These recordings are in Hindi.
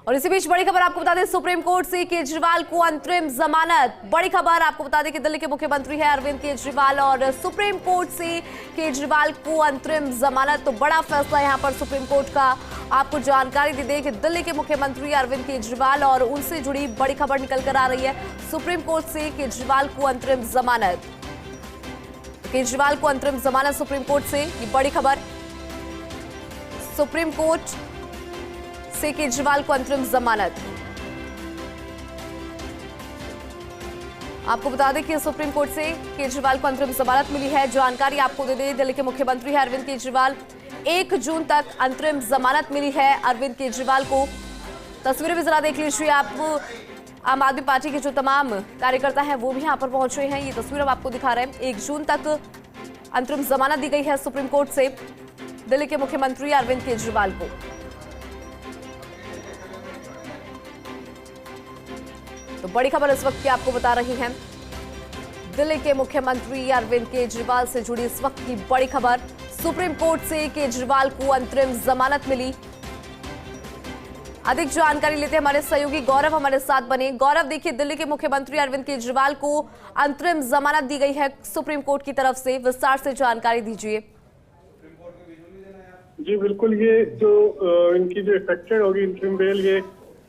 और इसी बीच बड़ी खबर आपको बता दें, सुप्रीम कोर्ट से केजरीवाल को अंतरिम जमानत। बड़ी खबर आपको बता दें कि दिल्ली के मुख्यमंत्री है अरविंद केजरीवाल और सुप्रीम कोर्ट से केजरीवाल को अंतरिम जमानत। तो बड़ा फैसला यहां पर सुप्रीम कोर्ट का। आपको जानकारी दे दें कि दिल्ली के मुख्यमंत्री अरविंद केजरीवाल और उनसे जुड़ी बड़ी खबर निकल कर आ रही है। सुप्रीम कोर्ट से केजरीवाल को अंतरिम जमानत। केजरीवाल को अंतरिम जमानत सुप्रीम कोर्ट से, ये बड़ी खबर। सुप्रीम कोर्ट से केजरीवाल को अंतरिम जमानत। आपको बता दें कि सुप्रीम कोर्ट से केजरीवाल को अंतरिम जमानत मिली है। जानकारी आपको दे दें, दिल्ली के मुख्यमंत्री है अरविंद केजरीवाल, 1 जून तक अंतरिम जमानत मिली है अरविंद केजरीवाल को। तस्वीरें भी जरा देख लीजिए आप। आम आदमी पार्टी के जो तमाम कार्यकर्ता हैं वो भी यहां पर पहुंचे हैं। ये तस्वीर हम आपको दिखा रहे हैं। 1 जून तक अंतरिम जमानत दी गई है सुप्रीम कोर्ट से दिल्ली के मुख्यमंत्री अरविंद केजरीवाल को। तो बड़ी खबर इस वक्त की आपको बता रही हैं, दिल्ली के मुख्यमंत्री अरविंद केजरीवाल से जुड़ी इस वक्त की बड़ी खबर। सुप्रीम कोर्ट से केजरीवाल को अंतरिम जमानत मिली। अधिक जानकारी लेते हैं, हमारे सहयोगी गौरव हमारे साथ बने। गौरव, देखिए, दिल्ली के मुख्यमंत्री अरविंद केजरीवाल को अंतरिम जमानत दी गई है सुप्रीम कोर्ट की तरफ से, विस्तार से जानकारी दीजिए। जी बिल्कुल, ये जो इनकी जो इफेक्टेड होगी इंटरिम बेल, ये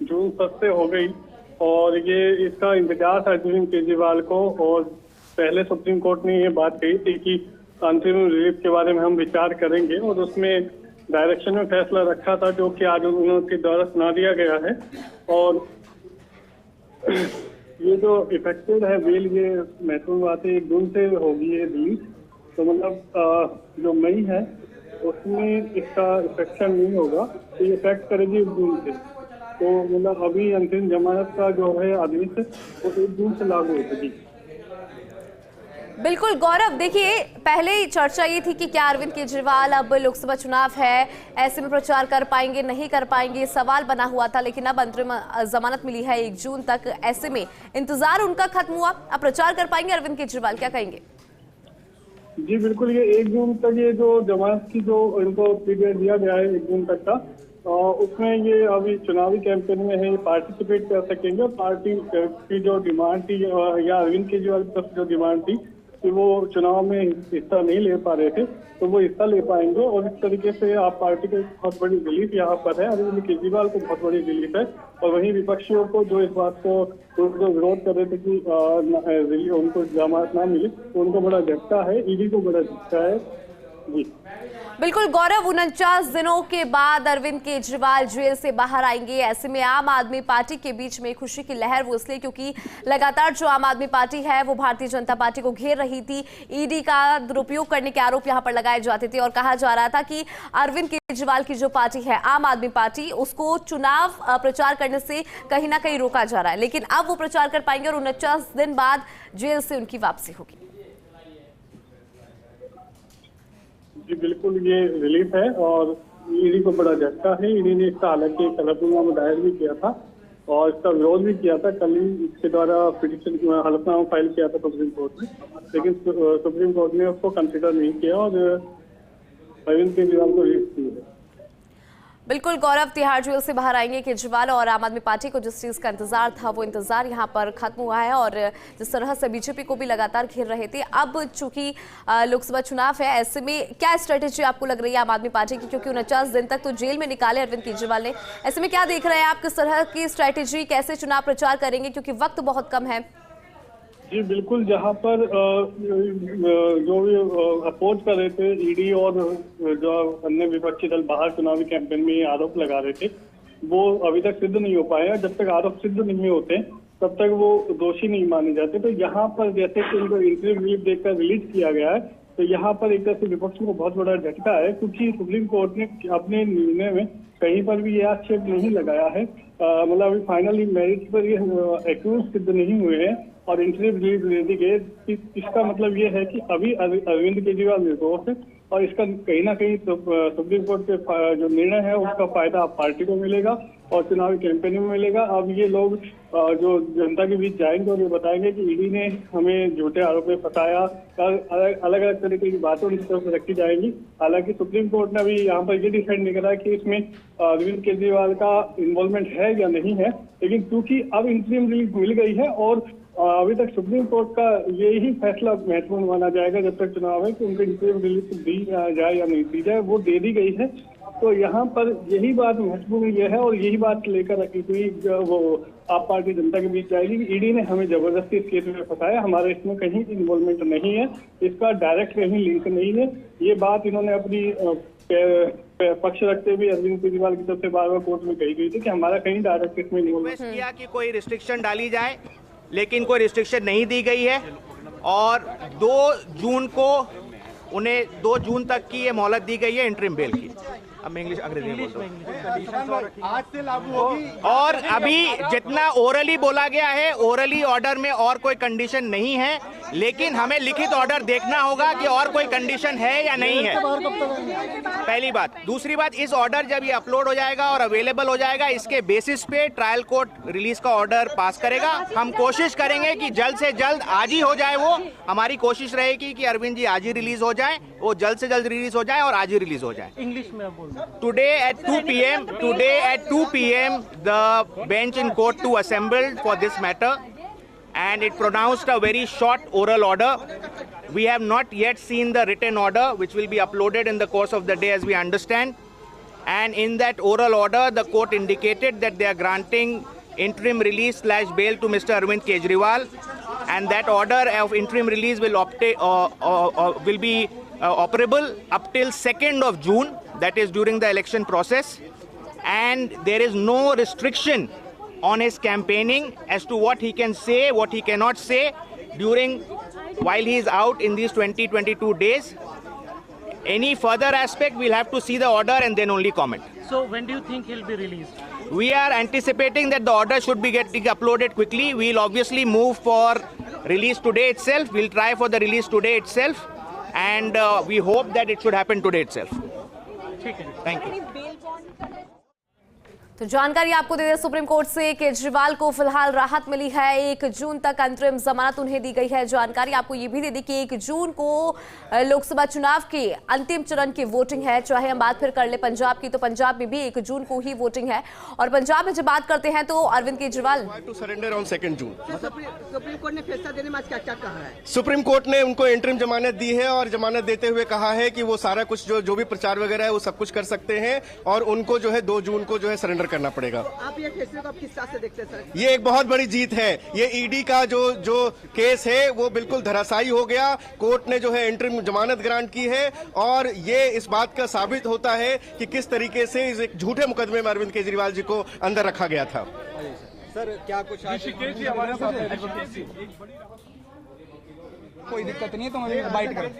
जून 7 से हो गई और ये इसका इंतजार था अरविंद केजरीवाल को। और पहले सुप्रीम कोर्ट ने ये बात कही थी कि अंतरिम रिलीफ के बारे में हम विचार करेंगे और उसमें डायरेक्शन में फैसला रखा था, जो कि आज उनके द्वारा सुना दिया गया है। और ये जो इफेक्टेड है बेल, ये महत्वपूर्ण बात है, 1 जून से होगी ये रिलीज। तो मतलब जो मई है उसमें इसका इफेक्शन नहीं होगा, तो ये इफेक्ट करेगी 1 जून से। तो मतलब अभी अंतरिम जमानत का जो है आदेश वो 1 जून से लागू हो सकेगी। बिल्कुल गौरव, देखिए, पहले ही चर्चा ये थी कि क्या अरविंद केजरीवाल, अब लोकसभा चुनाव है, ऐसे में प्रचार कर पाएंगे नहीं कर पाएंगे, सवाल बना हुआ था। लेकिन अब अंतरिम जमानत मिली है 1 जून तक, ऐसे में इंतजार उनका खत्म हुआ, अब प्रचार कर पाएंगे अरविंद केजरीवाल, क्या कहेंगे? जी बिल्कुल, ये 1 जून तक ये जो जमानत की जो इनको पीरियड दिया गया है 1 जून तक का, उसमें ये अभी चुनावी कैंपेन में है, ये पार्टिसिपेट कर सकेंगे। पार्टी की जो डिमांड थी या अरविंद केजरीवाल की तरफ जो डिमांड थी कि वो चुनाव में हिस्सा नहीं ले पा रहे थे, तो वो हिस्सा ले पाएंगे। और इस तरीके से आप पार्टी को बहुत बड़ी रिलीफ यहाँ पर है, अरविंद केजरीवाल को बहुत बड़ी रिलीफ है। और वहीं विपक्षियों को जो इस बात को जो विरोध कर रहे थे कि उनको जमानत ना मिले, तो उनको बड़ा झटका है, ईडी को बड़ा झटका है। जी बिल्कुल गौरव, 49 दिनों के बाद अरविंद केजरीवाल जेल से बाहर आएंगे। ऐसे में आम आदमी पार्टी के बीच में खुशी की लहर, वो इसलिए क्योंकि लगातार जो आम आदमी पार्टी है वो भारतीय जनता पार्टी को घेर रही थी। ईडी का दुरुपयोग करने के आरोप यहां पर लगाए जाते थे और कहा जा रहा था कि अरविंद केजरीवाल की जो पार्टी है आम आदमी पार्टी, उसको चुनाव प्रचार करने से कहीं ना कहीं रोका जा रहा है। लेकिन अब वो प्रचार कर पाएंगे और 49 दिन बाद जेल से उनकी वापसी होगी। जी बिल्कुल, ये रिलीफ है और ईडी को बड़ा झटका है। ईडी ने इसका हालांकि हलफनामा दायर भी किया था और इसका विरोध भी किया था। कल ही इसके द्वारा पिटीशन हलफनामा फाइल किया था सुप्रीम कोर्ट में, लेकिन सुप्रीम कोर्ट ने उसको कंसिडर नहीं किया और अरविंद केजरीवाल को रिलीफ दी है। बिल्कुल गौरव, तिहाड़ जेल से बाहर आएंगे केजरीवाल और आम आदमी पार्टी को जिस चीज का इंतजार था वो इंतजार यहां पर खत्म हुआ है। और जिस तरह से बीजेपी को भी लगातार घेर रहे थे, अब चूंकि लोकसभा चुनाव है, ऐसे में क्या स्ट्रेटेजी आपको लग रही है आम आदमी पार्टी की? क्योंकि 49 दिन तक तो जेल में निकाले अरविंद केजरीवाल ने, ऐसे में क्या देख रहे हैं आप, किस तरह की स्ट्रेटेजी, कैसे चुनाव प्रचार करेंगे, क्योंकि वक्त बहुत कम है? जी बिल्कुल, जहाँ पर जो भी अपोज कर रहे थे ईडी और जो अन्य विपक्षी दल बाहर चुनावी कैंपेन में ये आरोप लगा रहे थे, वो अभी तक सिद्ध नहीं हो पाए। जब तक आरोप सिद्ध नहीं होते तब तक वो दोषी नहीं माने जाते। तो यहाँ पर जैसे कि उनको इंटरव्यू रिलीफ देकर रिलीज किया गया है, तो यहाँ पर एक तरह से विपक्ष को बहुत बड़ा झटका है, क्योंकि सुप्रीम कोर्ट ने अपने निर्णय में कहीं पर भी यह आक्षेप नहीं लगाया है, मतलब अभी फाइनली मेरिट पर ये एक्यूज सिद्ध नहीं हुए हैं और इंटरव्यू रिलीज दे दी गई। इसका मतलब ये है कि अभी अरविंद केजरीवाल निर्दोष है और इसका कहीं ना कहीं सुप्रीम कोर्ट के जो निर्णय है उसका फायदा पार्टी को मिलेगा और चुनावी कैंपेनिंग में मिलेगा। अब ये लोग जो जनता के बीच जाएंगे और ये बताएंगे कि ईडी ने हमें झूठे आरोप में फंसाया, अलग अलग तरीके की बातें उनकी तरफ से रखी जाएंगी। हालांकि सुप्रीम कोर्ट ने अभी यहाँ पर ये डिसाइड नहीं करा कि इसमें अरविंद केजरीवाल का इन्वॉल्वमेंट है या नहीं है, लेकिन क्योंकि अब इंटरिम रिलीज मिल गई है और अभी तक सुप्रीम कोर्ट का यही फैसला महत्वपूर्ण माना जाएगा जब तक चुनाव है कि उनको इंटरिम रिलीज दी जाए या नहीं दी जाए, वो दे दी गई है। तो यहाँ पर यही बात महत्वपूर्ण ये है और यही बात लेकर ईडी वो आप पार्टी जनता के बीच जाएगी कि ईडी ने हमें जबरदस्ती इस केस में फंसाया, हमारे इसमें कहीं इन्वॉल्वमेंट नहीं है, इसका डायरेक्ट कहीं लिंक नहीं है। ये बात इन्होंने अपनी पक्ष रखते हुए अरविंद केजरीवाल की तरफ से बार बार कोर्ट में कही गई थी कि हमारा कहीं डायरेक्ट इसमें इन्वॉल्वमेंट किया कि कोई रिस्ट्रिक्शन डाली जाए, लेकिन कोई रिस्ट्रिक्शन नहीं दी गई है और 2 जून को उन्हें 2 जून तक की ये मोहलत दी गई है इंटरिम बेल की। अब मैं अंग्रेजी में बोलता हूं। आज से लागू होगी और अभी जितना ओरली बोला गया है, ओरली ऑर्डर में और कोई कंडीशन नहीं है, लेकिन हमें लिखित ऑर्डर देखना होगा कि और कोई कंडीशन है या नहीं है, पहली बात। दूसरी बात, इस ऑर्डर जब ये अपलोड हो जाएगा और अवेलेबल हो जाएगा, इसके बेसिस पे ट्रायल कोर्ट रिलीज का ऑर्डर पास करेगा। हम कोशिश करेंगे कि जल्द से जल्द आज ही हो जाए, वो हमारी कोशिश रहेगी कि अरविंद जी आज ही रिलीज हो जाए, वो जल्द से जल्द रिलीज हो जाए और आज ही रिलीज हो जाए। इंग्लिश में बोल Today at 2 p.m. the bench in court 2 assembled for this matter and it pronounced a very short oral order. We have not yet seen the written order which will be uploaded in the course of the day as we understand. And in that oral order, the court indicated that they are granting interim release / bail to Mr. Arvind Kejriwal, and that order of interim release will be operable up till 2nd of June. That is during the election process, and there is no restriction on his campaigning as to what he can say, what he cannot say while he is out in these 22 days. Any further aspect, we'll have to see the order and then only comment. So when do you think he'll be released? We are anticipating that the order should be getting uploaded quickly. We'll obviously move for release today itself. We'll try for the release today itself, and we hope that it should happen today itself. Thank you. तो जानकारी आपको दे दें, सुप्रीम कोर्ट से केजरीवाल को फिलहाल राहत मिली है। 1 जून तक अंतरिम जमानत उन्हें दी गई है। जानकारी आपको ये भी दे दी कि 1 जून को लोकसभा चुनाव के अंतिम चरण की वोटिंग है। चाहे हम बात फिर कर ले पंजाब की, तो पंजाब में भी 1 जून को ही वोटिंग है। और पंजाब में जब बात करते हैं तो Arvind Kejriwal to surrender on 2 June. Supreme court ने फैसला देने में क्या क्या कहा है? सुप्रीम कोर्ट ने उनको इंटरिम जमानत दी है और जमानत देते हुए कहा है कि वो सारा कुछ जो भी प्रचार वगैरह है वो सब कुछ कर सकते हैं और उनको जो है 2 जून को जो है सरेंडर करना पड़ेगा। आप ये फैसले को आप किस तरह से देखते हैं सर? ये एक बहुत बड़ी जीत है। ये ईडी का जो केस है वो बिल्कुल धराशायी हो गया। कोर्ट ने जो है इंटरिम जमानत ग्रांट की है और ये इस बात का साबित होता है कि किस तरीके से इस एक झूठे मुकदमे में अरविंद केजरीवाल जी को अंदर रखा गया था। सर क्या कुछ हमारे साथ कोई दिक्कत नहीं है, तो हमें बाइट करें।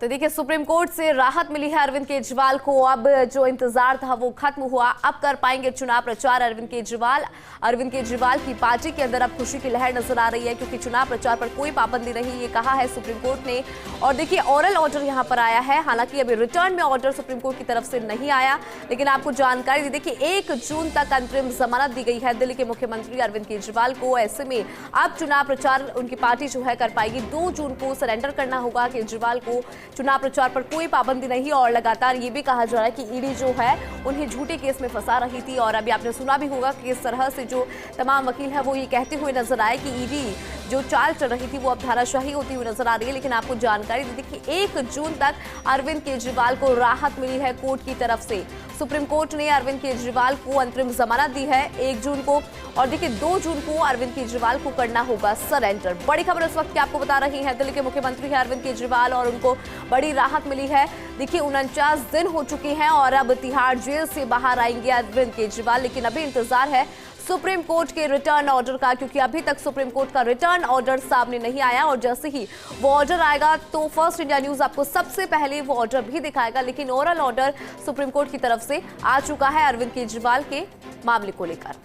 तो देखिए, सुप्रीम कोर्ट से राहत मिली है अरविंद केजरीवाल को। अब जो इंतजार था वो खत्म हुआ। अब कर पाएंगे चुनाव प्रचार अरविंद केजरीवाल की पार्टी के अंदर अब खुशी की लहर नजर आ रही है, क्योंकि चुनाव प्रचार पर कोई पाबंदी नहीं, ये कहा है सुप्रीम कोर्ट ने। और देखिए, ऑरल ऑर्डर यहां पर आया है। हालांकि अभी रिटर्न में ऑर्डर सुप्रीम कोर्ट की तरफ से नहीं आया, लेकिन आपको जानकारी दी। देखिए, 1 जून तक अंतरिम जमानत दी गई है दिल्ली के मुख्यमंत्री अरविंद केजरीवाल को। ऐसे में अब चुनाव प्रचार उनकी पार्टी जो है कर पाएगी। 2 जून को सरेंडर करना होगा केजरीवाल को। चुनाव प्रचार पर कोई पाबंदी नहीं, और लगातार ये भी कहा जा रहा है कि ईडी जो है उन्हें झूठे केस में फंसा रही थी। और अभी आपने सुना भी होगा कि इस तरह से जो तमाम वकील है वो ये कहते हुए नजर आए कि ईडी जो चाल चल रही थी वो अब धाराशाही होती हुई नजर आ रही है। लेकिन आपको जानकारी दी कि 1 जून तक अरविंद केजरीवाल को राहत मिली है कोर्ट की तरफ से। सुप्रीम कोर्ट ने अरविंद केजरीवाल को अंतरिम जमानत दी है 1 जून को, और देखिए 2 जून को अरविंद केजरीवाल को करना होगा सरेंडर। बड़ी खबर इस वक्त की आपको बता रही है, दिल्ली के मुख्यमंत्री है अरविंद केजरीवाल और उनको बड़ी राहत मिली है। देखिए, 49 दिन हो चुके हैं और अब तिहाड़ जेल से बाहर आएंगे अरविंद केजरीवाल। लेकिन अभी इंतजार है सुप्रीम कोर्ट के रिटर्न ऑर्डर का, क्योंकि अभी तक सुप्रीम कोर्ट का रिटर्न ऑर्डर सामने नहीं आया। और जैसे ही वो ऑर्डर आएगा तो फर्स्ट इंडिया न्यूज आपको सबसे पहले वो ऑर्डर भी दिखाएगा। लेकिन ओरल ऑर्डर सुप्रीम कोर्ट की तरफ से आ चुका है अरविंद केजरीवाल के मामले को लेकर।